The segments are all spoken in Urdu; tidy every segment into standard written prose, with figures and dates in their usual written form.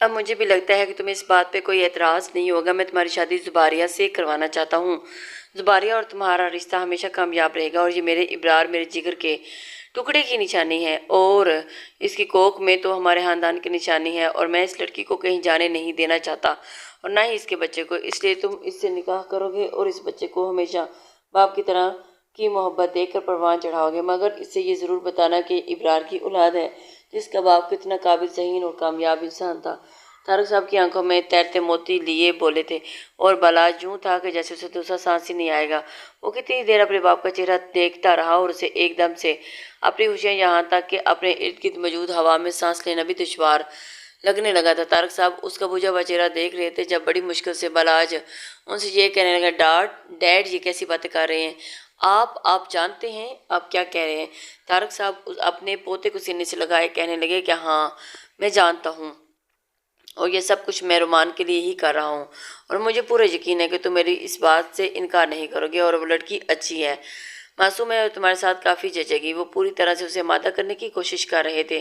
اب مجھے بھی لگتا ہے کہ تمہیں اس بات پہ کوئی اعتراض نہیں ہوگا، میں تمہاری شادی زباریہ سے کروانا چاہتا ہوں۔ زباریہ اور تمہارا رشتہ ہمیشہ کامیاب رہے گا، اور یہ میرے ابرار میرے جگر کے ٹکڑے کی نشانی ہے، اور اس کی کوکھ میں تو ہمارے خاندان کی نشانی ہے، اور میں اس لڑکی کو کہیں جانے نہیں دینا چاہتا، اور نہ ہی اس کے بچے کو۔ اس لیے تم اس سے نکاح کرو گے اور اس بچے کو ہمیشہ باپ کی طرح کی محبت دے کر پروان چڑھاؤ گے، مگر اس سے یہ ضرور بتانا کہ ابرار کی اولاد ہے جس کا باپ کتنا قابل ذہین اور کامیاب انسان تھا۔ طارق صاحب کی آنکھوں میں تیرتے موتی لیے بولے تھے، اور بلاج یوں تھا کہ جیسے اسے دوسرا سانس ہی نہیں آئے گا۔ وہ کتنی دیر اپنے باپ کا چہرہ دیکھتا رہا، اور اسے ایک دم سے اپنی ہوشیاں یہاں تک کہ اپنے ارد گرد موجود ہوا میں سانس لینا بھی دشوار لگنے لگا تھا۔ طارق صاحب اس کا بجھا ہوا چہرہ دیکھ رہے تھے جب بڑی مشکل سے بلاج ان سے یہ کہنے لگا، ڈیڈ یہ کیسی باتیں کر رہے ہیں آپ جانتے ہیں آپ کیا کہہ رہے ہیں؟ طارق صاحب اپنے پوتے کو سینے سے لگائے کہنے لگے کہ ہاں میں جانتا ہوں، اور یہ سب کچھ میں رومان کے لیے ہی کر رہا ہوں، اور مجھے پورا یقین ہے کہ تم میری اس بات سے انکار نہیں کرو گے، اور وہ لڑکی اچھی ہے، معصوم ہے، اور تمہارے ساتھ کافی جچے گی۔ وہ پوری طرح سے اسے مادہ کرنے کی کوشش کر رہے تھے،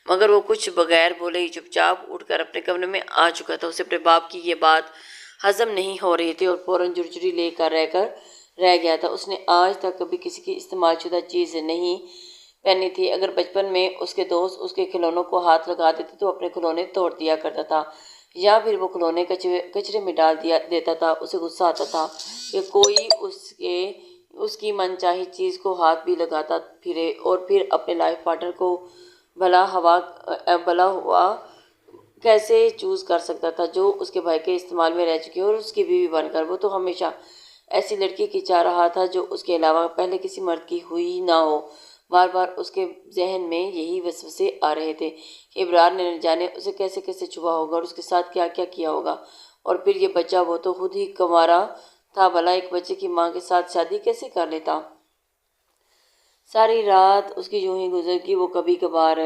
مگر وہ کچھ بغیر بولے ہی چپ چاپ اٹھ کر اپنے کمرے میں آ چکا تھا۔ اسے اپنے باپ کی یہ بات ہضم نہیں ہو رہی تھی، اور فوراً جھرجھری لے کر رہ گیا تھا۔ اس نے آج تک کبھی کسی کی استعمال شدہ چیز نہیں پہنی تھی۔ اگر بچپن میں اس کے دوست اس کے کھلونوں کو ہاتھ لگا دیتے تو اپنے کھلونے توڑ دیا کرتا تھا، یا پھر وہ کھلونے کچرے میں ڈال دیتا تھا۔ اسے غصہ آتا تھا کہ کوئی اس کی من چاہی چیز کو ہاتھ بھی لگاتا پھرے، اور پھر اپنے لائف پارٹنر کو بھلا ہوا کیسے چوز کر سکتا تھا جو اس کے بھائی کے استعمال میں رہ چکی اور اس کی بیوی بن کر۔ وہ تو ہمیشہ ایسی لڑکی کی چاہ رہا تھا جو اس کے علاوہ پہلے کسی مرد کی ہوئی ہی نہ ہو۔ بار بار اس کے ذہن میں یہی وسوسے آ رہے تھے کہ ابرار نے نہ جانے اسے کیسے کیسے چھپا ہوگا اور اس کے ساتھ کیا کیا کیا ہوگا، اور پھر یہ بچہ وہ تو خود ہی کنوارا تھا، بھلا ایک بچے کی ماں کے ساتھ شادی کیسے کر لیتا؟ ساری رات اس کی یوں ہی گزر گئی۔ وہ کبھی کبھار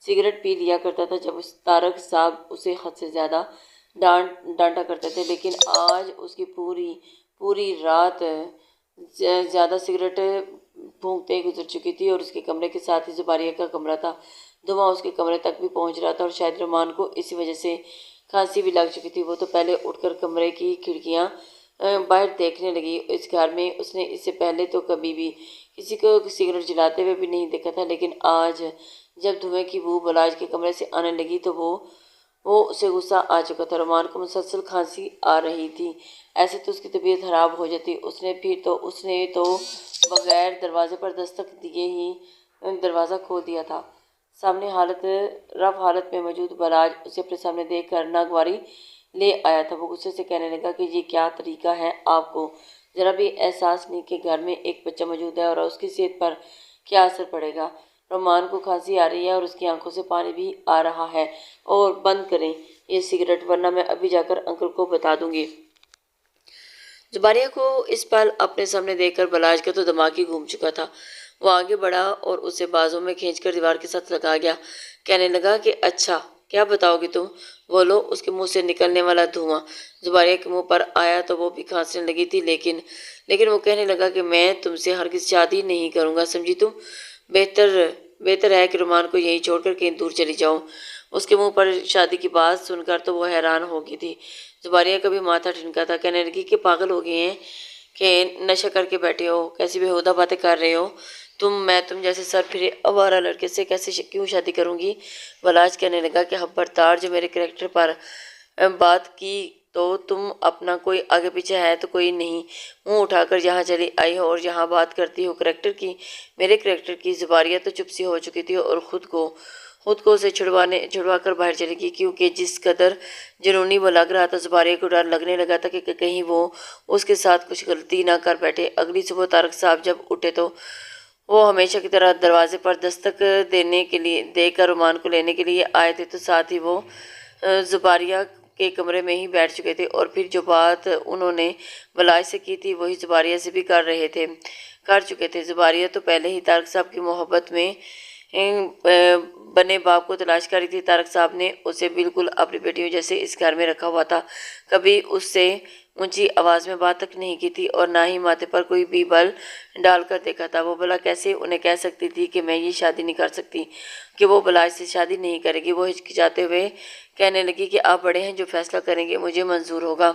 سگریٹ پی لیا کرتا تھا جب طارق صاحب اسے حد سے زیادہ ڈانٹا کرتے تھے، لیکن آج اس کی پوری رات زیادہ سگریٹ پھونکتے ہی گزر چکی تھی، اور اس کے کمرے کے ساتھ ہی زباریہ کا کمرہ تھا۔ دھواں اس کے کمرے تک بھی پہنچ رہا تھا، اور شاید رومان کو اسی وجہ سے کھانسی بھی لگ چکی تھی۔ وہ تو پہلے اٹھ کر کمرے کی کھڑکیاں باہر دیکھنے لگی۔ اس گھر میں اس نے اس سے پہلے تو کبھی بھی کسی کو سگریٹ جلاتے ہوئے بھی نہیں دیکھا تھا، لیکن آج جب دھوئیں کی بو بلاج کے کمرے سے آنے لگی تو وہ اسے غصہ آ چکا تھا۔ رومان کو مسلسل کھانسی آ رہی تھی، ایسے تو اس کی طبیعت خراب ہو جاتی۔ اس نے تو بغیر دروازے پر دستک دیے ہی دروازہ کھول دیا تھا۔ سامنے رف حالت میں موجود بلاج اسے اپنے سامنے دیکھ کر ناگواری لے آیا تھا۔ وہ غصے سے کہنے لگا کہ یہ کیا طریقہ ہے آپ کو؟ ذرا بھی احساس نہیں کہ گھر میں ایک بچہ موجود ہے اور اس کی صحت پر کیا اثر پڑے گا؟ رومان کو کھانسی آ رہی ہے اور اس کی آنکھوں سے پانی بھی آ رہا ہے، اور بند کریں یہ سگریٹ ورنہ میں ابھی جا کر انکل کو بتا دوں گی۔ زباریہ کو اس پل اپنے سامنے دیکھ کر بلاج کا تو دماغ ہی گھوم چکا تھا۔ وہ آگے بڑھا اور اسے بازوں میں کھینچ کر دیوار کے ساتھ لگا گیا، کہنے لگا کہ اچھا کیا بتاؤ گی تم؟ وہ لو اس کے منہ سے نکلنے والا دھواں زباریہ کے منہ پر آیا تو وہ بھی کھانسنے لگی تھی، لیکن وہ کہنے لگا کہ میں تم سے ہرگز شادی نہیں کروں گا، سمجھی تم؟ بہتر ہے کہ رومان کو یہیں چھوڑ کر کہیں دور چلی جاؤں۔ اس کے منہ پر شادی کی بات سن کر تو وہ حیران ہو گئی تھی۔ زباریہ کا بھی ماتھا ٹھنکا تھا، کہنے لگی کہ پاگل ہو گئے ہیں کہ نشہ کر کے بیٹھے ہو، کیسی بےہودہ باتیں کر رہے ہو میں تم جیسے سر پھرے آوارہ لڑکے سے کیوں شادی کروں گی؟ بلاج کہنے لگا کہ خبردار جو میرے کریکٹر پر بات کی تو تم اپنا کوئی آگے پیچھے ہے تو کوئی نہیں، منہ اٹھا کر یہاں چلی آئی ہو اور یہاں بات کرتی ہو کریکٹر کی، میرے کریکٹر کی۔ زباریہ تو چپ سی ہو چکی تھی اور خود کو اسے چھڑوا کر باہر چلی گئی، کیونکہ جس قدر جنونی وہ لگ رہا تھا زباریہ کو ڈر لگنے لگا تھا کہ کہیں وہ اس کے ساتھ کچھ غلطی نہ کر بیٹھے۔ اگلی صبح طارق صاحب جب اٹھے تو وہ ہمیشہ کی طرح دروازے پر دستک دے کر رومان کو لینے کے لیے آئے تھے، تو ساتھ ہی وہ زباریہ کے کمرے میں ہی بیٹھ چکے تھے، اور پھر جو بات انہوں نے بلاج سے کی تھی وہی زباریہ سے بھی کر چکے تھے۔ زباریہ تو پہلے ہی طارق صاحب کی محبت میں بنے باپ کو تلاش کر رہی تھی۔ طارق صاحب نے اسے بالکل اپنی بیٹیوں جیسے اس گھر میں رکھا ہوا تھا، کبھی اس سے اونچی آواز میں بات تک نہیں کی تھی اور نہ ہی ماتھے پر کوئی بھی بل ڈال کر دیکھا تھا۔ وہ بھلا کیسے انہیں کہہ سکتی تھی کہ میں یہ شادی نہیں کر سکتی، کہ وہ بلاج سے شادی نہیں کرے گی۔ وہ ہچکچاتے ہوئے کہنے لگی کہ آپ بڑے ہیں، جو فیصلہ کریں گے مجھے منظور ہوگا،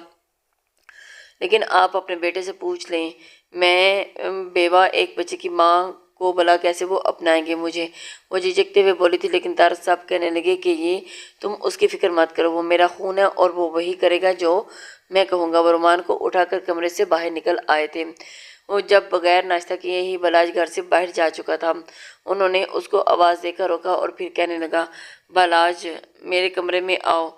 لیکن آپ اپنے بیٹے سے پوچھ لیں، میں بیوہ ایک بچے کی ماں کو بھلا کیسے وہ اپنائیں گے مجھے۔ وہ جھجکتے ہوئے بولی تھی، لیکن طارق صاحب کہنے لگے کہ یہ تم اس کی فکر مت کرو، وہ میرا خون ہے اور وہ وہی کرے گا جو میں کہوں گا۔ وہ رومان کو اٹھا کر کمرے سے باہر نکل آئے تھے۔ وہ جب بغیر ناشتہ کیے ہی بلاج گھر سے باہر جا چکا تھا۔ انہوں نے اس کو آواز دے کر روکا اور پھر کہنے لگا، بلاج میرے کمرے میں آؤ۔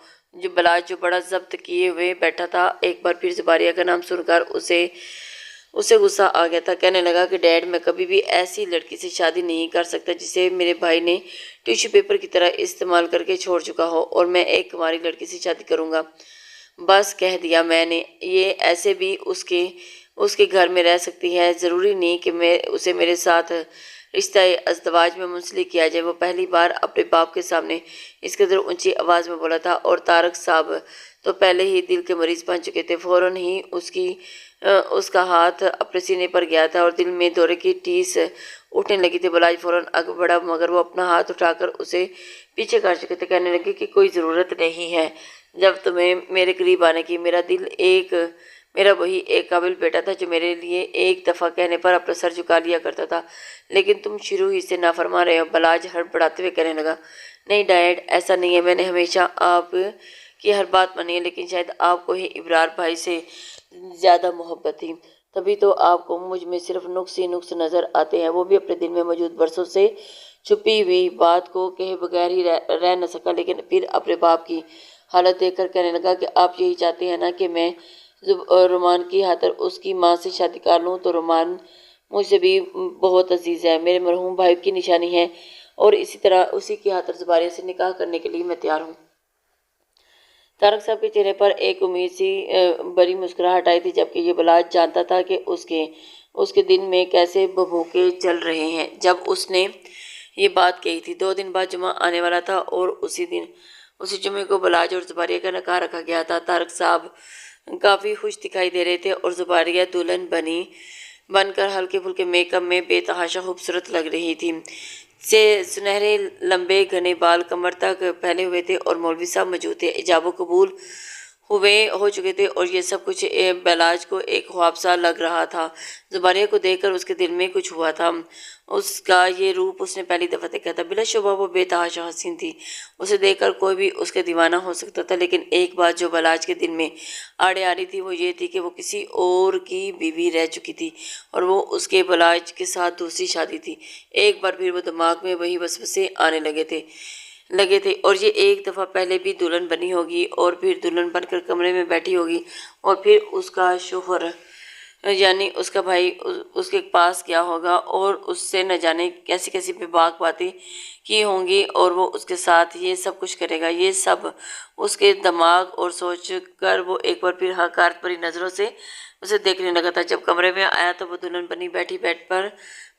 بلاج جو بڑا ضبط کیے ہوئے بیٹھا تھا، ایک بار پھر زباریہ کا نام سن کر اسے غصہ آ گیا تھا۔ کہنے لگا کہ ڈیڈ، میں کبھی بھی ایسی لڑکی سے شادی نہیں کر سکتا جسے میرے بھائی نے ٹیشو پیپر کی طرح استعمال کر کے چھوڑ چکا ہو، اور میں ایک کماری لڑکی سے شادی کروں گا۔ بس کہہ دیا میں نے، یہ ایسے بھی اس کے گھر میں رہ سکتی ہے، ضروری نہیں کہ اسے میرے ساتھ رشتہ ازدواج میں منسلک کیا جائے۔ وہ پہلی بار اپنے باپ کے سامنے اس قدر اونچی آواز میں بولا تھا، اور طارق صاحب تو پہلے ہی دل کے مریض بن چکے تھے۔ فوراً ہی اس کا ہاتھ اپنے سینے پر گیا تھا اور دل میں دورے کی ٹیس اٹھنے لگی تھی۔ بلاج فوراً آگے بڑھا، مگر وہ اپنا ہاتھ اٹھا کر اسے پیچھے کر چکے تھے۔ کہنے لگے کہ کوئی ضرورت نہیں ہے جب تمہیں میرے قریب آنے کی۔ میرا وہی ایک قابل بیٹا تھا جو میرے لیے ایک دفعہ کہنے پر اپنا سر جھکا لیا کرتا تھا، لیکن تم شروع ہی سے نافرمان رہے ہو۔ بلاج ہڑبڑاتے ہوئے کہنے لگا، نہیں ڈیڈ، ایسا نہیں ہے، میں نے ہمیشہ آپ کی ہر بات مانی ہے، لیکن شاید آپ کو ہی ابرار بھائی سے زیادہ محبت تھی، تبھی تو آپ کو مجھ میں صرف نقص ہی نقص نظر آتے ہیں۔ وہ بھی اپنے دل میں موجود برسوں سے چھپی ہوئی بات کو کہے بغیر ہی رہ نہ سکا، لیکن پھر اپنے باپ کی حالت دیکھ کر کہنے لگا کہ آپ یہی چاہتے ہیں نا کہ میں رومان کی خاطر اس کی ماں سے شادی کر لوں؟ تو رومان مجھ سے بھی بہت عزیز ہے، میرے مرحوم بھائی کی نشانی ہے، اور اسی طرح اسی کی خاطر زباریہ سے نکاح کرنے کے لیے میں تیار ہوں۔ طارق صاحب کے چہرے پر ایک امید سی بری مسکراہٹ آئی تھی، جبکہ یہ بلاج جانتا تھا کہ اس کے دن میں کیسے بھبوکے چل رہے ہیں۔ جب اس نے یہ بات کہی تھی، 2 دن بعد جمعہ آنے والا تھا، اور اسی جمعے کو بلاج اور زباریہ کا نکاح رکھا گیا تھا۔ طارق صاحب کافی خوش دکھائی دے رہے تھے، اور زباریہ دلہن بن کر ہلکے پھلکے میک اپ میں بے تحاشا خوبصورت لگ رہی تھی۔ سنہرے لمبے گھنے بال کمر تک پھیلے ہوئے تھے، اور مولوی صاحب موجود تھے، ایجاب و قبول ہو چکے تھے، اور یہ سب کچھ بلاج کو ایک خواب سا لگ رہا تھا۔ زباریہ کو دیکھ کر اس کے دل میں کچھ ہوا تھا۔ اس کا یہ روپ اس نے پہلی دفعہ دیکھا تھا۔ بلا شبہ وہ بے تحاشا حسین تھی، اسے دیکھ کر کوئی بھی اس کے دیوانہ ہو سکتا تھا، لیکن ایک بات جو بلاج کے دل میں آڑے آ رہی تھی وہ یہ تھی کہ وہ کسی اور کی بیوی رہ چکی تھی، اور وہ اس کے بلاج کے ساتھ دوسری شادی تھی۔ ایک بار پھر وہ دماغ میں وہی وسوسے آنے لگے تھے، اور یہ ایک دفعہ پہلے بھی دلہن بنی ہوگی، اور پھر دلہن بن کر کمرے میں بیٹھی ہوگی، اور پھر اس کا شوہر یعنی اس کا بھائی اس کے پاس گیا ہوگا اور اس سے نہ جانے کیسی کیسی بے باک باتیں کی ہوں گی، اور وہ اس کے ساتھ یہ سب کچھ کرے گا۔ یہ سب اس کے دماغ اور سوچ کر وہ ایک بار پھر حقارت بھری نظروں سے اسے دیکھنے لگا تھا۔ جب کمرے میں آیا تو وہ دلہن بنی بیڈ پر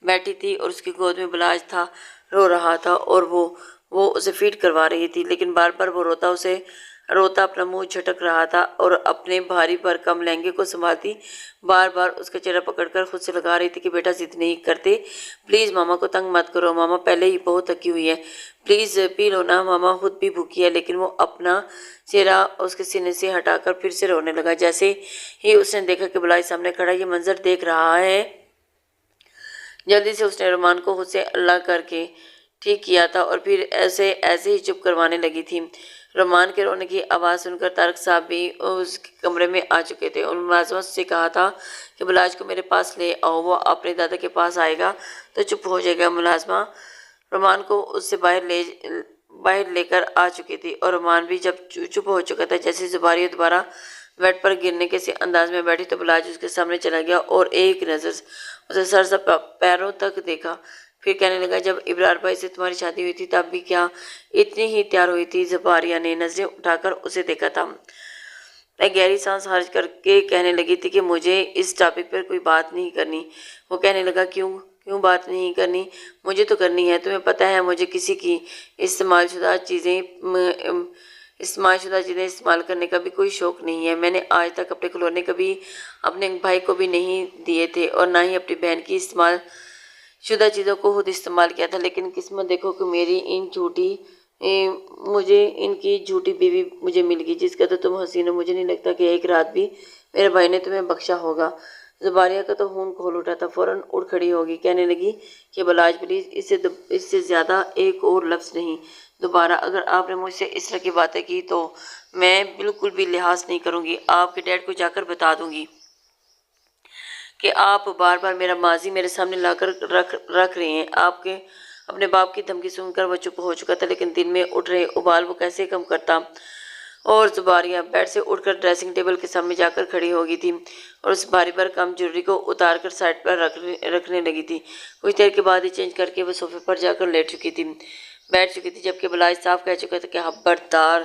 بیٹھی تھی، اور اس کی گود میں بلاج تھا، رو رہا تھا، اور وہ اسے فیڈ کروا رہی تھی، لیکن بار بار وہ روتا اپنا منہ جھٹک رہا تھا، اور اپنے بھاری بھرکم لہنگے کو سنبھالتی بار بار اس کا چہرہ پکڑ کر خود سے لگا رہی تھی کہ بیٹا ضد نہیں کرتے، پلیز ماما کو تنگ مت کرو، ماما پہلے ہی بہت تھکی ہوئی ہے، پلیز پی لو نا، ماما خود بھی بھوکی ہے۔ لیکن وہ اپنا چہرہ اس کے سینے سے ہٹا کر پھر سے رونے لگا۔ جیسے ہی اس نے دیکھا کہ بلاج سامنے کھڑا یہ منظر دیکھ رہا ہے، جلدی سے اس نے رومان کو خود سے اللہ کر کے ٹھیک کیا تھا، اور پھر ایسے ہی چپ کروانے لگی تھی۔ رومان کے رونے کی آواز سن کر طارق صاحب بھی اس کمرے میں آ چکے تھے۔ انہوں نے ملازمت سے کہا تھا کہ بلاج کو میرے پاس لے آؤ، وہ اپنے دادا کے پاس آئے گا تو چپ ہو جائے گا۔ ملازمہ رومان کو اس سے باہر لے کر آ چکی تھی، اور رومان بھی جب چپ ہو چکا تھا، جیسے زباریہ دوبارہ بیڈ پر گرنے کے انداز میں بیٹھی تو بلاج اس کے سامنے چلا گیا اور ایک نظر اسے سر سے پیروں تک دیکھا، پھر کہنے لگا، جب ابرار بھائی سے تمہاری شادی ہوئی تھی تب بھی کیا اتنی ہی تیار ہوئی تھی؟ زباریہ نے نظریں اٹھا کر اسے دیکھا تھا، ایک گہری سانس خارج کر کے کہنے لگی تھی کہ مجھے اس ٹاپک پر کوئی بات نہیں کرنی۔ وہ کہنے لگا، کیوں؟ کیوں بات نہیں کرنی؟ مجھے تو کرنی ہے، تمہیں پتہ ہے مجھے کسی کی استعمال شدہ چیزیں استعمال کرنے کا بھی کوئی شوق نہیں ہے۔ میں نے آج تک اپنے کھلونے کبھی اپنے بھائی کو بھی نہیں دیے تھے اور نہ ہی اپنی بہن کی استعمال شدہ چیزوں کو خود استعمال کیا تھا، لیکن قسمت دیکھو کہ مجھے ان کی جھوٹی بیوی مجھے مل گئی، جس کا تو تم حسین ہو۔ مجھے نہیں لگتا کہ ایک رات بھی میرے بھائی نے تمہیں بخشا ہوگا۔ زباریہ کا تو خون کھول اٹھا تھا، فوراً اٹھ کھڑی ہوگی، کہنے لگی کہ بلاج پلیز اس سے زیادہ ایک اور لفظ نہیں دوبارہ۔ اگر آپ نے مجھ سے اس طرح کی باتیں کی تو میں بالکل بھی لحاظ نہیں کروں گی، آپ کے ڈیڈ کو جا کر بتا دوں گی کہ آپ بار بار میرا ماضی میرے سامنے لا کر رکھ رہے ہیں۔ اپنے باپ کی دھمکی سن کر وہ چپ ہو چکا تھا، لیکن دل میں اٹھ رہے ابال وہ کیسے کم کرتا؟ اور زباریہ بیڈ سے اٹھ کر ڈریسنگ ٹیبل کے سامنے جا کر کھڑی ہو گئی تھی اور اس بھاری بھرکم جویلری کو اتار کر سائڈ پر رکھنے لگی تھی۔ کچھ دیر کے بعد ہی چینج کر کے وہ صوفے پر جا کر بیٹھ چکی تھی، جبکہ بلاج صاف کہہ چکا تھا کہ خبردار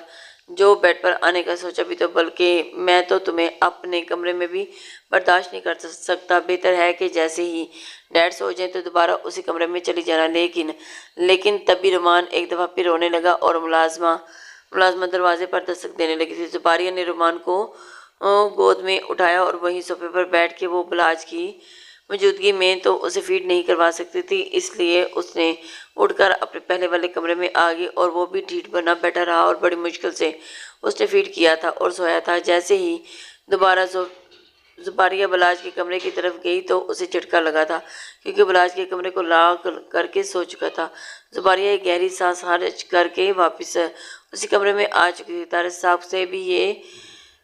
جو بیڈ پر آنے کا سوچا بھی تو، بلکہ میں تو تمہیں اپنے کمرے میں بھی برداشت نہیں کر سکتا۔ بہتر ہے کہ جیسے ہی ڈیڈ سو جائیں تو دوبارہ اسی کمرے میں چلی جانا۔ لیکن تب بھی رومان ایک دفعہ پھر رونے لگا اور ملازمہ دروازے پر دستک دینے لگی تھی۔ زباریہ نے رومان کو گود میں اٹھایا اور وہیں صوفے پر بیٹھ کے وہ بلاج کی موجودگی میں تو اسے فیڈ نہیں کروا سکتی تھی، اس لیے اس نے اٹھ کر اپنے پہلے والے کمرے میں آ گئی اور وہ بھی ڈھیٹ بنا بیٹھا رہا اور بڑی مشکل سے اس نے فیڈ کیا تھا اور سویا تھا۔ جیسے ہی دوبارہ زباریہ بلاج کے کمرے کی طرف گئی تو اسے جھٹکا لگا تھا، کیونکہ بلاج کے کمرے کو لاک کر کے سو چکا تھا۔ زباریہ ایک گہری سانس خارج کر کے واپس اسی کمرے میں آ چکی تھی۔ طارق صاحب سے بھی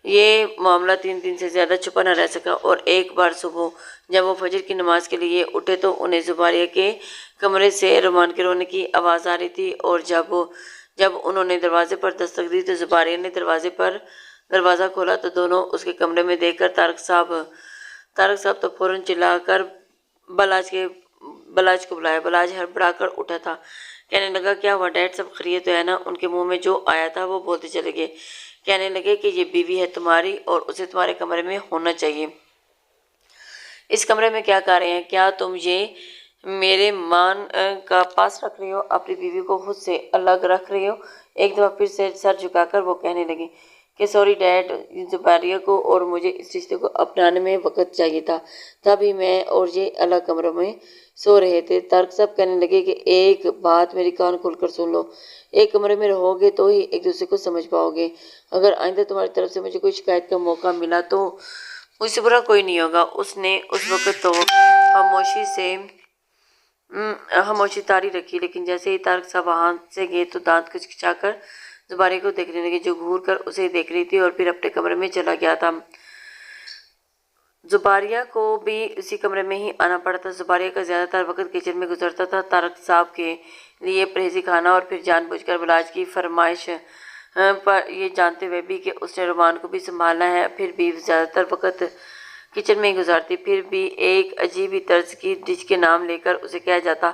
یہ معاملہ 3 دن سے زیادہ چھپا نہ رہ سکا اور ایک بار صبح جب وہ فجر کی نماز کے لیے اٹھے تو انہیں زباریہ کے کمرے سے رومان کے رونے کی آواز آ رہی تھی، اور جب انہوں نے دروازے پر دستک دی تو زباریہ نے دروازہ کھولا تو دونوں اس کے کمرے میں دیکھ کر طارق صاحب تو فوراً چلا کر بلاج کو بلایا۔ بلاج ہڑبڑا کر اٹھا تھا، کہنے لگا کیا ہوا ڈیڈ، سب خیریت تو ہے نا؟ ان کے منہ میں جو آیا تھا وہ بولتے چلے گئے، کہنے لگے کہ یہ بیوی ہے تمہاری اور اسے تمہارے کمرے میں ہونا چاہیے۔ اس کمرے میں کیا کر رہے ہیں؟ کیا تم یہ میرے مان کا پاس رکھ رہے ہو؟ اپنی بیوی کو خود سے الگ رکھ رہے ہو؟ ایک دفعہ پھر سے سر جھکا کر وہ کہنے لگے کہ سوری ڈیڈ، زباریہ کو اور مجھے اس رشتے کو اپنانے میں وقت چاہیے تھا، تب ہی میں اور یہ الگ کمروں میں سو رہے تھے۔ طارق صاحب کہنے لگے کہ ایک بات میری کان کھول کر سن لو، ایک کمرے میں رہو گے تو ہی ایک دوسرے کو سمجھ پاؤ گے۔ اگر آئندہ تمہاری طرف سے مجھے کوئی شکایت کا موقع ملا تو مجھ سے برا کوئی نہیں ہوگا۔ اس نے اس وقت تو خاموشی طاری رکھی، لیکن جیسے ہی طارق صاحب وہاں سے گئے تو دانت کچکچا کر زباریہ کو دیکھنے لگے، جو گھور کر اسے دیکھ رہی تھی، اور پھر اپنے کمرے میں چلا گیا تھا۔ زباریہ کو بھی اسی کمرے میں ہی آنا پڑا تھا۔ زباریہ کا زیادہ تر وقت کچن میں گزرتا تھا، طارق صاحب کے لیے پرہیزی کھانا اور پھر جان بوجھ کر بلاج کی فرمائش پر یہ جانتے ہوئے بھی کہ اس نے رومان کو بھی سنبھالنا ہے، پھر بھی زیادہ تر وقت کچن میں ہی گزارتی۔ پھر بھی ایک عجیب ہی طرز کی ڈش کے نام لے کر اسے کہا جاتا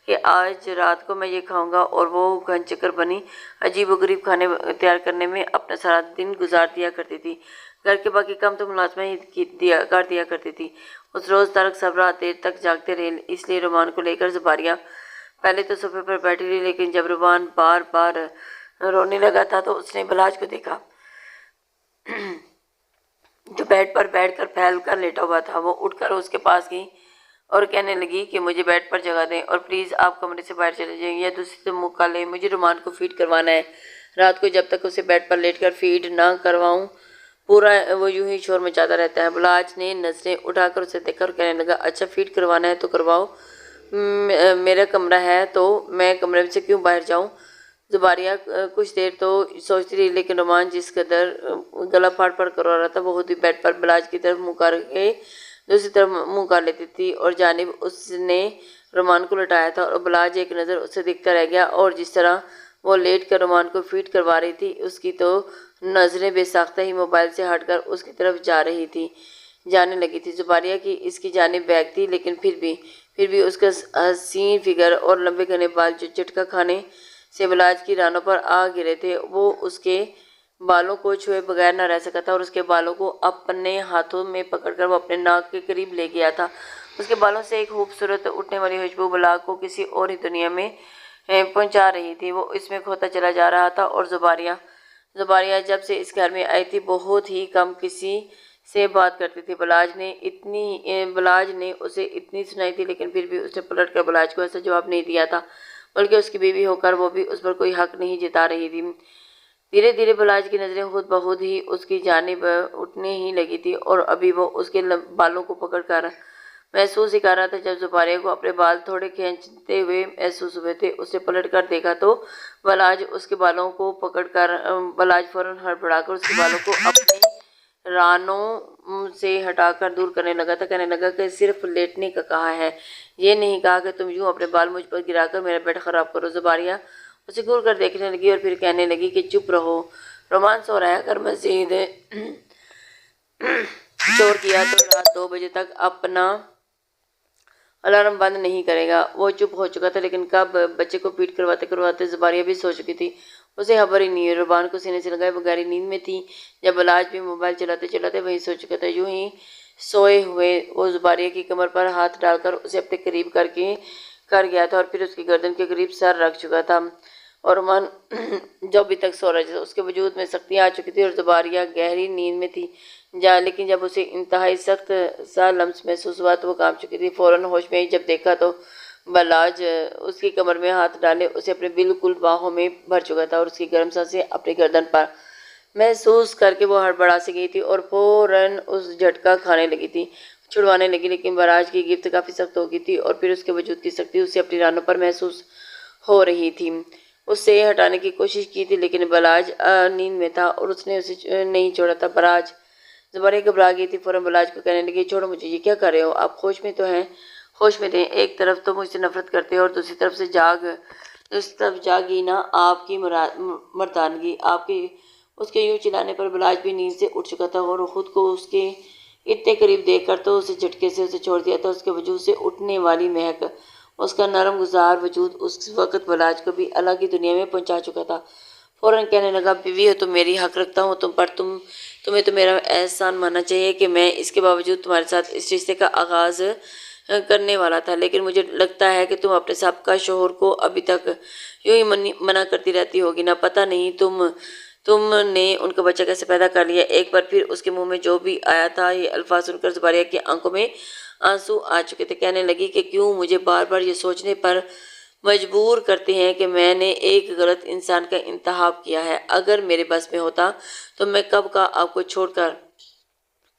کہ آج رات کو میں یہ کھاؤں گا، اور وہ گھن چکر بنی عجیب و غریب کھانے تیار کرنے میں اپنا سارا دن گزار دیا کرتی تھی۔ گھر کے باقی کام تو ملازمہ ہی کر دیا کرتی تھی۔ اس روز طارق صاحب رات دیر تک جاگتے رہے، اس لیے رومان کو لے کر زباریہ پہلے تو صوفے پر بیٹھی رہی، لیکن جب رومان بار بار رونے لگا تھا تو اس نے بلاج کو دیکھا جو بیڈ پر بیٹھ کر پھیل کر لیٹا ہوا تھا۔ وہ اٹھ کر اس کے پاس گئی اور کہنے لگی کہ مجھے بیڈ پر جگہ دیں اور پلیز آپ کمرے سے باہر چلے جائیں یا دوسری سے منہ کھا لیں، مجھے رومان کو فیڈ کروانا ہے۔ رات کو جب تک اسے بیڈ پر لیٹ کر فیڈ نہ کرواؤں پورا وہ یوں ہی شور مچاتا رہتا ہے۔ بلاج نے نظریں اٹھا کر اسے دیکھا اور کہنے لگا اچھا فیڈ کروانا ہے تو کرواؤ، میرا کمرہ ہے تو میں کمرے سے کیوں باہر جاؤں؟ زباریہ کچھ دیر تو سوچتی رہی، لیکن رومان جس قدر گلا پھاڑ پھاڑ کر رو رہا تھا، وہ خود ہی بیڈ پر بلاج کی طرف منہ کر کے دوسری طرف منہ کر لیتی تھی، اور جانب اس نے رومان کو لٹایا تھا، اور بلاج ایک نظر اسے دیکھتا رہ گیا، اور جس طرح وہ لیٹ کر رومان کو فیڈ کروا رہی تھی اس کی تو نظریں بے ساختہ ہی موبائل سے ہٹ کر اس کی طرف جانے لگی تھی۔ زباریہ کی اس کی جانب بیک تھی، لیکن پھر بھی اس کا حسین فگر اور لمبے گھنے بال جو جھٹکا کھانے سے بلاج کی رانوں پر آ گرے تھے، وہ اس کے بالوں کو چھوئے بغیر نہ رہ سکا تھا اور اس کے بالوں کو اپنے ہاتھوں میں پکڑ کر وہ اپنے ناک کے قریب لے گیا تھا۔ اس کے بالوں سے ایک خوبصورت اٹھنے والی خوشبو بلاگ کو کسی اور ہی دنیا میں پہنچا رہی تھی۔ وہ اس میں کھوتا چلا جا رہا تھا اور زباریہ جب سے اس گھر میں آئی تھی بہت ہی کم کسی سے بات کرتی تھی۔ بلاج نے اسے اتنی سنائی تھی لیکن پھر بھی اس نے پلٹ کر بلاج کو ایسا جواب نہیں دیا تھا، بلکہ اس کی بیوی ہو کر وہ بھی اس پر کوئی حق نہیں جتا رہی تھی۔ دھیرے دھیرے بلاج کی نظریں خود بخود ہی اس کی جانب اٹھنے ہی لگی تھی اور ابھی وہ اس کے بالوں کو پکڑ کر محسوس ہی کر رہا تھا جب زباریہ کو اپنے بال تھوڑے کھینچتے ہوئے محسوس ہوئے تھے۔ اس نے پلٹ کر دیکھا تو بلاج اس کے بالوں کو پکڑ کر بلاج فوراً ہڑبڑا کر اس کے بالوں کو اپنی رانوں سے ہٹا کر دور کرنے لگا تھا۔ کہنے لگا کہ صرف لیٹنے کا کہا ہے، یہ نہیں کہا کہ تم یوں اپنے بال مجھ پر گرا کر میرا بیڈ خراب کرو۔ زباریہ اسے گور کر دیکھنے لگی اور پھر کہنے لگی کہ چپ رہو، رومان سو رہا ہے، اگر مزید شور کیا تو رات 2 بجے تک اپنا الارم بند نہیں کرے گا۔ وہ چپ ہو چکا تھا لیکن کب بچے کو پیٹ کرواتے کرواتے زباریہ بھی سو چکی تھی، اسے خبر ہی نہیں ہے۔ رومان کو سینے سے لگائے وہ گہری نیند میں تھی جب بلاج بھی موبائل چلاتے چلاتے وہیں سو چکا تھا۔ یوں ہی سوئے ہوئے وہ زباریہ کی کمر پر ہاتھ ڈال کر اسے اپنے قریب کر گیا تھا اور پھر اس کی گردن کے قریب سر رکھ چکا تھا، اور رومان جو ابھی تک سو رہا تھا اس کے وجود میں سختیاں آ چکی تھی اور زباریہ گہری نیند میں تھی لیکن جب اسے انتہائی سخت سا لمس محسوس ہوا تو وہ کانپ چکی تھی۔ فوراً ہوش میں ہی جب دیکھا تو بلاج اس کی کمر میں ہاتھ ڈالے اسے اپنے بالکل باہوں میں بھر چکا تھا اور اس کی گرم سانسیں اپنی گردن پر محسوس کر کے وہ ہڑبڑا سی گئی تھی اور فوراً اس جھٹکا کھانے لگی تھی، چھڑوانے لگی، لیکن بلاج کی گرفت کافی سخت ہو گئی تھی اور پھر اس کے وجود کی سختی اسے اپنی رانوں پر محسوس ہو رہی تھی۔ اس سے ہٹانے کی کوشش کی تھی لیکن بلاج نیند میں تھا اور اس نے اسے نہیں چھوڑا تھا۔ بلاج زباریہ گھبرا گئی تھی، فوراً بلاج کو کہنے لگی چھوڑو مجھے، یہ کیا کر رہے ہو آپ؟ ہوش میں تو ہیں؟ ہوش میں تھے، ایک طرف تو مجھ سے نفرت کرتے اور دوسری طرف جاگی نا آپ کی مردانگی۔ آپ کے اس کے یوں چلانے پر بلاج بھی نیند سے اٹھ چکا تھا اور خود کو اس کے اتنے قریب دیکھ کر تو اسے جھٹکے سے اسے چھوڑ دیا تھا۔ اس کے وجود سے اٹھنے والی مہک، اس کا نرم گزار وجود اس وقت بلاج کو بھی الگ ہی دنیا میں پہنچا چکا تھا۔ فوراً کہنے لگا بیوی ہو تم میری، حق رکھتا ہوں تم پر، تمہیں تو میرا احسان ماننا چاہیے کہ میں اس کے باوجود تمہارے ساتھ اس رشتے کا آغاز کرنے والا تھا، لیکن مجھے لگتا ہے کہ تم اپنے سابقہ شوہر کو ابھی تک یوں ہی منع کرتی رہتی ہوگی نا، پتہ نہیں تم نے ان کا بچہ کیسے پیدا کر لیا۔ ایک بار پھر اس کے منہ میں جو بھی آیا تھا، یہ الفاظ سن کر زباریہ کی آنکھوں میں آنسو آ چکے تھے۔ کہنے لگی کہ کیوں مجھے بار بار یہ سوچنے پر مجبور کرتے ہیں کہ میں نے ایک غلط انسان کا انتخاب کیا ہے۔ اگر میرے بس میں ہوتا تو میں کب کا آپ کو چھوڑ کر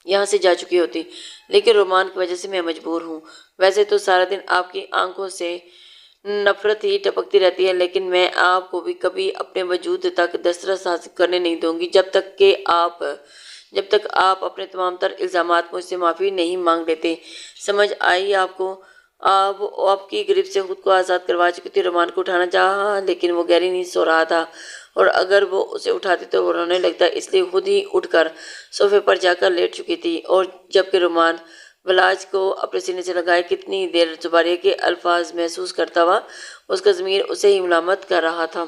یہاں سے جا چکی ہوتی، لیکن رومان کی وجہ سے میں مجبور ہوں۔ ویسے تو سارا دن آپ کی آنکھوں سے نفرت ہی ٹپکتی رہتی ہے، لیکن میں آپ کو بھی کبھی اپنے وجود تک دسترس حاصل کرنے نہیں دوں گی جب تک آپ اپنے تمام تر الزامات مجھ سے معافی نہیں مانگ لیتے۔ سمجھ آئی آپ کو؟ آپ کی گرفت سے خود کو آزاد کروا چکی تھی۔ رومان کو اٹھانا چاہا لیکن وہ گہری نیند سو رہا تھا اور اگر وہ اسے اٹھاتی تو وہ رونے لگتا، اس لیے خود ہی اٹھ کر صوفے پر جا کر لیٹ چکی تھی، اور جبکہ رومان بلاج کو اپنے سینے سے لگائے کتنی دیر زباریہ کے الفاظ محسوس کرتا ہوا اس کا ضمیر اسے ہی ملامت کر رہا تھا۔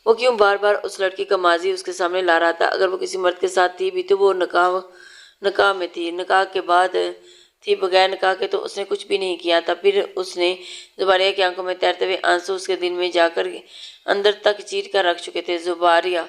وہ کیوں بار بار اس لڑکی کا ماضی اس کے سامنے لا رہا تھا؟ اگر وہ کسی مرد کے ساتھ تھی بھی تو وہ نکاح میں تھی، نکاح کے بعد تھی، بغیر نکاح کے تو اس نے کچھ بھی نہیں کیا تھا۔ پھر اس نے زباریہ کی آنکھوں میں تیرتے ہوئے آنسو اس کے دل میں جا کر اندر تک چیر کر رکھ چکے تھے۔ زباریہ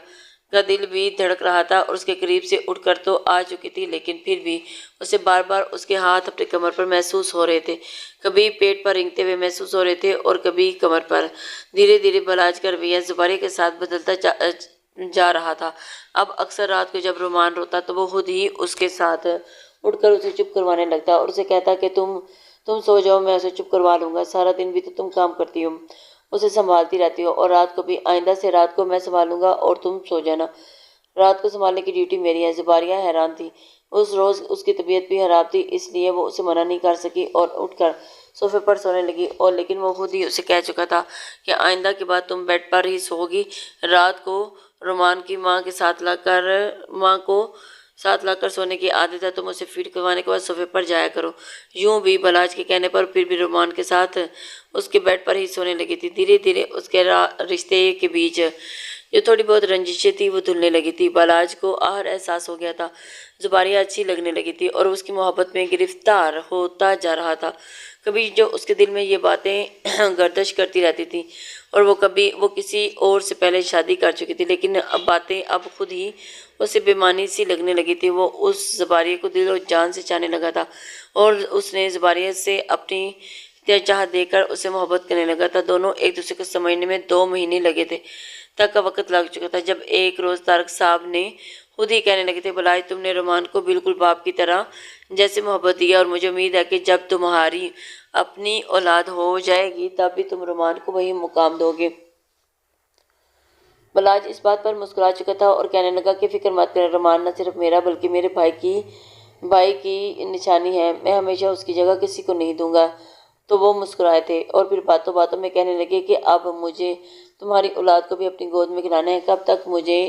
کا دل بھی دھڑک رہا تھا اور اس کے قریب سے اٹھ کر تو آ چکی تھی، لیکن پھر بھی اسے بار بار اس کے ہاتھ اپنی کمر پر محسوس ہو رہے تھے، کبھی پیٹ پر رینگتے ہوئے محسوس ہو رہے تھے اور کبھی کمر پر۔ دھیرے دھیرے بلاج کا رویہ زباریہ کے ساتھ بدلتا جا رہا تھا۔ اب اکثر رات کو جب رومان روتا تو وہ خود ہی اس کے ساتھ اٹھ کر اسے چپ کروانے لگتا اور اسے کہتا کہ تم سو جاؤ، میں اسے چپ کروا لوں گا، سارا دن بھی تو تم کام کرتی ہو، اسے سنبھالتی رہتی ہو، اور رات کو بھی، آئندہ سے رات کو میں سنبھالوں گا اور تم سو جانا، رات کو سنبھالنے کی ڈیوٹی میری ہے۔ زباریہ حیران تھی، اس روز اس کی طبیعت بھی خراب تھی، اس لیے وہ اسے منع نہیں کر سکی اور اٹھ کر صوفے پر سونے لگی، اور لیکن وہ خود ہی اسے کہہ چکا تھا کہ آئندہ کے بعد تم بیڈ پر ہی سو گی، رات کو رومان کی ماں کو ساتھ لا کر سونے کی عادت ہے، تم اسے فیڈ کروانے کے بعد صوفے پر جایا کرو۔ یوں بھی بلاج کے کہنے پر پھر بھی رومان کے ساتھ اس کے بیڈ پر ہی سونے لگی تھی۔ دھیرے دھیرے اس کے رشتے کے بیچ جو تھوڑی بہت رنجشیں تھی وہ دھلنے لگی تھی۔ بلاج کو آہر احساس ہو گیا تھا، زباریہ اچھی لگنے لگی تھی اور اس کی محبت میں گرفتار ہوتا جا رہا تھا۔ کبھی جو اس کے دل میں یہ باتیں گردش کرتی رہتی تھی اور وہ کسی اور سے پہلے شادی کر چکی تھی، لیکن باتیں اب خود ہی اسے بےمعنی سی لگنے لگی تھی۔ وہ اس زباریہ کو دل و جان سے چاہنے لگا تھا اور اس نے زباریہ سے اپنی چاہت دے کر اسے محبت کرنے لگا تھا۔ دونوں ایک دوسرے کو سمجھنے میں 2 مہینے لگے تھے تک کا وقت لگ چکا تھا، جب ایک روز طارق صاحب نے خود ہی کہنے لگے تھے، بلاج تم نے رومان کو بالکل باپ کی طرح جیسے محبت دیا اور مجھے امید ہے کہ جب تمہاری اپنی اولاد ہو جائے گی تب بھی تم رومان کو وہی مقام دو گے۔ بلاج اس بات پر مسکرا چکا تھا اور کہنے لگا کہ فکر مت کریں، رومان نہ صرف میرا بلکہ میرے بھائی کی نشانی ہے، میں ہمیشہ اس کی جگہ کسی کو نہیں دوں گا۔ تو وہ مسکرائے تھے اور پھر باتوں باتوں میں کہنے لگے کہ اب مجھے تمہاری اولاد کو بھی اپنی گود میں کھلانا ہے، کب تک مجھے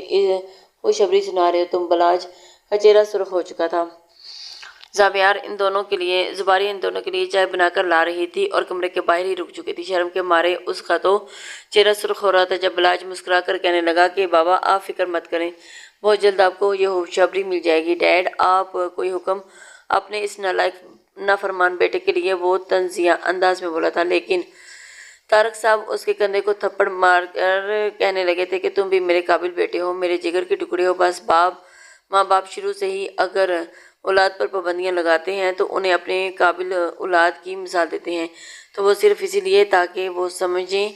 خوشخبری سنا رہے ہو تم؟ بلاج کا چہرہ سرخ ہو چکا تھا۔ زباریہ ان دونوں کے لیے چائے بنا کر لا رہی تھی اور کمرے کے باہر ہی رک چکی تھی۔ شرم کے مارے اس کا تو چہرہ سرخ ہو رہا تھا جب بلاج مسکرا کر کہنے لگا کہ بابا آپ فکر مت کریں، بہت جلد آپ کو یہ خوشخبری مل جائے گی۔ ڈیڈ آپ کوئی حکم اپنے اس نالائق نافرمان بیٹے کے لیے، وہ طنزیہ انداز میں بولا تھا، لیکن طارق صاحب اس کے کندھے کو تھپڑ مار کر کہنے لگے تھے کہ تم بھی میرے قابل بیٹے ہو، میرے جگر کے ٹکڑے ہو۔ بس ماں باپ شروع سے ہی اگر اولاد پر پابندیاں لگاتے ہیں تو انہیں اپنے قابل اولاد کی مثال دیتے ہیں، تو وہ صرف اسی لیے تاکہ وہ سمجھیں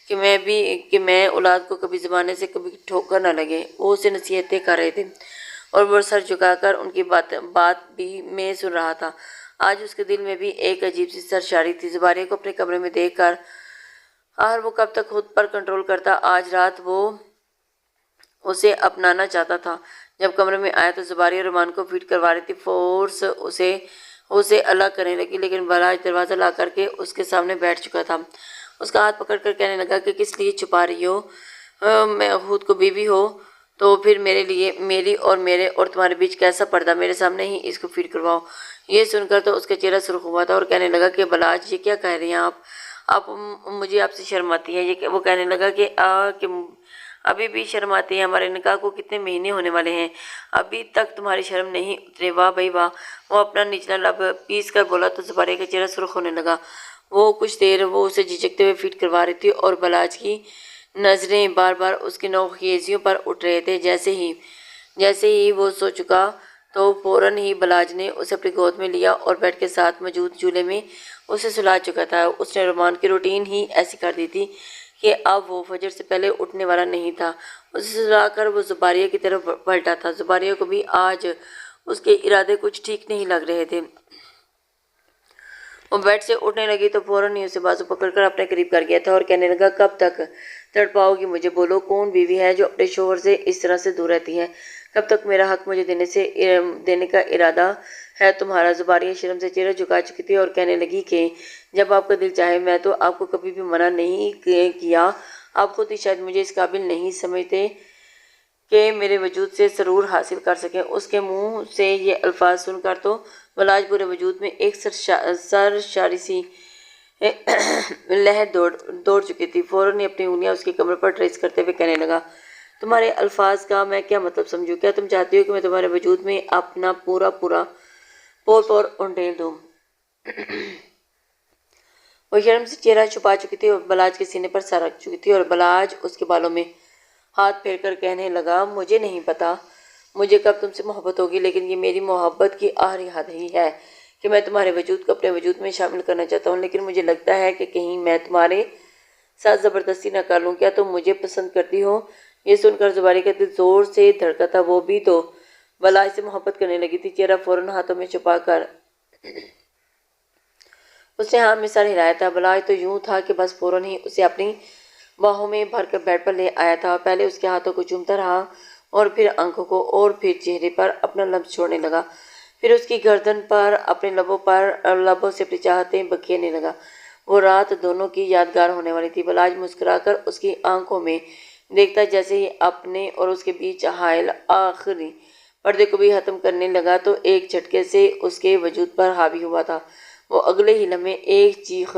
کہ میں اولاد کو کبھی زمانے سے کبھی ٹھوکر نہ لگے۔ وہ اسے نصیحتیں کر رہے تھے اور وہ سر جھکا کر ان کی بات بھی میں سن رہا تھا۔ آج اس کے دل میں بھی ایک عجیب سی سرشاری تھی۔ زباریہ کو اپنے کمرے میں دیکھ کر وہ کب تک خود پر کنٹرول کرتا، آج رات وہ اسے اپنانا چاہتا تھا۔ جب کمرے میں آیا تو زباریہ رومان کو فیڈ کروا رہی تھی، فورس اسے الگ کرنے لگی، لیکن بلاج دروازہ لا کر کے اس کے سامنے بیٹھ چکا تھا۔ اس کا ہاتھ پکڑ کر کہنے لگا کہ کس لیے چھپا رہی ہو؟ میں خود کو بیوی ہو تو پھر میری اور تمہارے بیچ کیسا پردہ؟ میرے سامنے ہی اس کو فیڈ کرواؤ۔ یہ سن کر تو اس کا چہرہ سرخ ہوا تھا اور کہنے لگا کہ بلاج یہ کیا کہہ رہی ہیں آپ؟ مجھے آپ سے شرم آتی ہے۔ وہ کہنے لگا کہ ابھی بھی شرم آتی ہے؟ ہمارے نکاح کو کتنے مہینے ہونے والے ہیں، ابھی تک تمہاری شرم نہیں اترے؟ واہ بھائی واہ! وہ اپنا نچلا لب پیس کر بولا تو زباریہ کا چہرہ سرخ ہونے لگا۔ وہ کچھ دیر وہ اسے جھجکتے ہوئے فیڈ کروا رہی تھی اور بلاج کی نظریں بار بار اس کی نوخیزیوں پر اٹھ رہے تھے۔ جیسے ہی وہ سو چکا تو فوراً ہی بلاج نے اسے اپنی گود میں لیا اور بیڈ کے ساتھ موجود جھولے میں اسے سلا چکا تھا۔ اس نے رومان کی روٹین ہی ایسی کر دی تھی کہ اب وہ فجر سے پہلے اٹھنے والا نہیں تھا۔ اسے سلا کر وہ زباریہ کی طرف پلٹا تھا۔ زباریہ کو بھی آج اس کے ارادے کچھ ٹھیک نہیں لگ رہے تھے۔ وہ بیڈ سے اٹھنے لگی تو فوراً ہی اسے بازو پکڑ کر اپنے قریب کر گیا تھا اور کہنے لگا، کب تک تڑپاؤ گی مجھے؟ بولو، کون بیوی ہے جو اپنے شوہر سے اس طرح سے دور رہتی ہے؟ کب تک میرا حق مجھے دینے کا ارادہ ہے تمہارا؟ زباریہ شرم سے چہرہ جھکا چکی تھی اور کہنے لگی کہ جب آپ کا دل چاہے، میں تو آپ کو کبھی بھی منع نہیں کیا۔ آپ خود ہی شاید مجھے اس قابل نہیں سمجھتے کہ میرے وجود سے سرور حاصل کر سکیں۔ اس کے منہ سے یہ الفاظ سن کر تو بلاج پورے وجود میں ایک سرشاری سی لہر دوڑ چکی تھی۔ فوراً ہی اپنی انگلیاں اس کی کمر پر ٹریس کرتے ہوئے کہنے لگا، تمہارے الفاظ کا میں کیا مطلب سمجھوں؟ کیا تم چاہتی ہو کہ میں تمہارے وجود میں اپنا پورا پور انڈیل دوں؟ وہ شرم سے چہرہ چھپا چکی تھی اور بلاج کے سینے پر سر رکھ چکی تھی اور بلاج اس کے بالوں میں ہاتھ پھیر کر کہنے لگا، مجھے نہیں پتا مجھے کب تم سے محبت ہوگی، لیکن یہ میری محبت کی آخری حد ہی ہے کہ میں تمہارے وجود کو اپنے وجود میں شامل کرنا چاہتا ہوں، لیکن مجھے لگتا ہے کہ کہیں میں تمہارے ساتھ زبردستی نہ کر لوں۔ کیا تم مجھے پسند کرتی ہو؟ یہ سن کر زباریہ کا دل زور سے دھڑکا تھا۔ وہ بھی تو بلاج سے محبت کرنے لگی تھی۔ چہرہ فوراً ہاتھوں میں چھپا کر اس نے ہاں میں سر ہلایا تھا۔ بلاج تو یوں تھا کہ بس فوراً ہی اسے اپنی باہوں میں بھر کر بیڈ پر لے آیا تھا۔ پہلے اس کے ہاتھوں کو چومتا رہا اور پھر آنکھوں کو اور پھر چہرے پر اپنا لمس چھوڑنے لگا، پھر اس کی گردن پر اپنے لبوں سے اپنی چاہتیں بکھیرنے لگا۔ وہ رات دونوں کی یادگار ہونے والی تھی۔ بلاج مسکرا کر اس کی آنکھوں میں دیکھتا، جیسے ہی اپنے اور اس کے بیچ حائل آخری پردے کو بھی ختم کرنے لگا تو ایک جھٹکے سے اس کے وجود پر حاوی ہوا تھا۔ وہ اگلے ہی لمحے ایک چیخ